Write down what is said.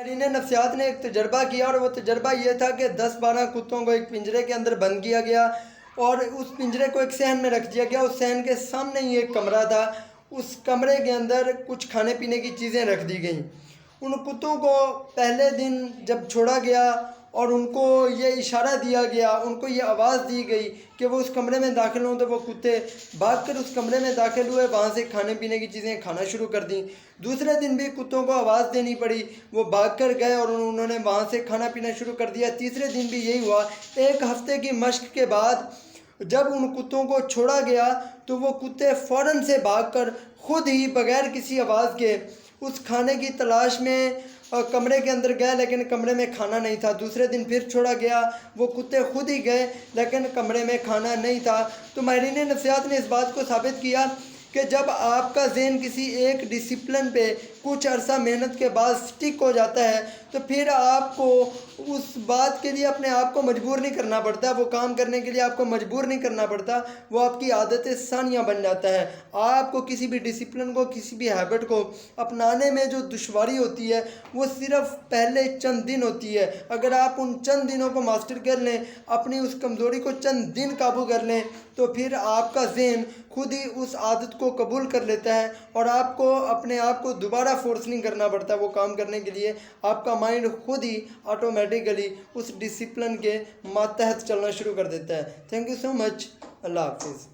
ماہرین نفسیات نے ایک تجربہ کیا اور وہ تجربہ یہ تھا کہ 10-12 کتوں کو ایک پنجرے کے اندر بند کیا گیا اور اس پنجرے کو ایک صحن میں رکھ دیا گیا۔ اس صحن کے سامنے ہی ایک کمرہ تھا، اس کمرے کے اندر کچھ کھانے پینے کی چیزیں رکھ دی گئیں۔ ان کتوں کو پہلے دن جب چھوڑا گیا اور ان کو یہ اشارہ دیا گیا، ان کو یہ آواز دی گئی کہ وہ اس کمرے میں داخل ہوں، تو وہ کتے بھاگ کر اس کمرے میں داخل ہوئے، وہاں سے کھانے پینے کی چیزیں کھانا شروع کر دیں۔ دوسرے دن بھی کتوں کو آواز دینی پڑی، وہ بھاگ کر گئے اور انہوں نے وہاں سے کھانا پینا شروع کر دیا۔ تیسرے دن بھی یہی ہوا۔ ایک ہفتے کی مشق کے بعد جب ان کتوں کو چھوڑا گیا تو وہ کتے فوراً سے بھاگ کر خود ہی بغیر کسی آواز کے اس کھانے کی تلاش میں کمرے کے اندر گئے، لیکن کمرے میں کھانا نہیں تھا۔ دوسرے دن پھر چھوڑا گیا، وہ کتے خود ہی گئے لیکن کمرے میں کھانا نہیں تھا۔ تو ماہرین نفسیات نے اس بات کو ثابت کیا کہ جب آپ کا ذہن کسی ایک ڈسپلن پہ کچھ عرصہ محنت کے بعد سٹک ہو جاتا ہے تو پھر آپ کو اس بات کے لیے اپنے آپ کو مجبور نہیں کرنا پڑتا، وہ کام کرنے کے لیے آپ کو مجبور نہیں کرنا پڑتا، وہ آپ کی عادت ثانیہ بن جاتا ہے۔ آپ کو کسی بھی ڈسپلن کو، کسی بھی ہیبٹ کو اپنانے میں جو دشواری ہوتی ہے وہ صرف پہلے چند دن ہوتی ہے۔ اگر آپ ان چند دنوں کو ماسٹر کر لیں، اپنی اس کمزوری کو چند دن قابو کر لیں، تو پھر آپ کا ذہن خود ہی اس عادت کو قبول کر لیتا ہے اور آپ کو اپنے آپ کو دوبارہ فورس نہیں کرنا پڑتا وہ کام کرنے کے لیے۔ آپ کا مائنڈ خود ہی آٹومیٹیکلی اس ڈسپلن کے ماتحت چلنا شروع کر دیتا ہے۔ تھینک یو سو مچ۔ اللہ حافظ۔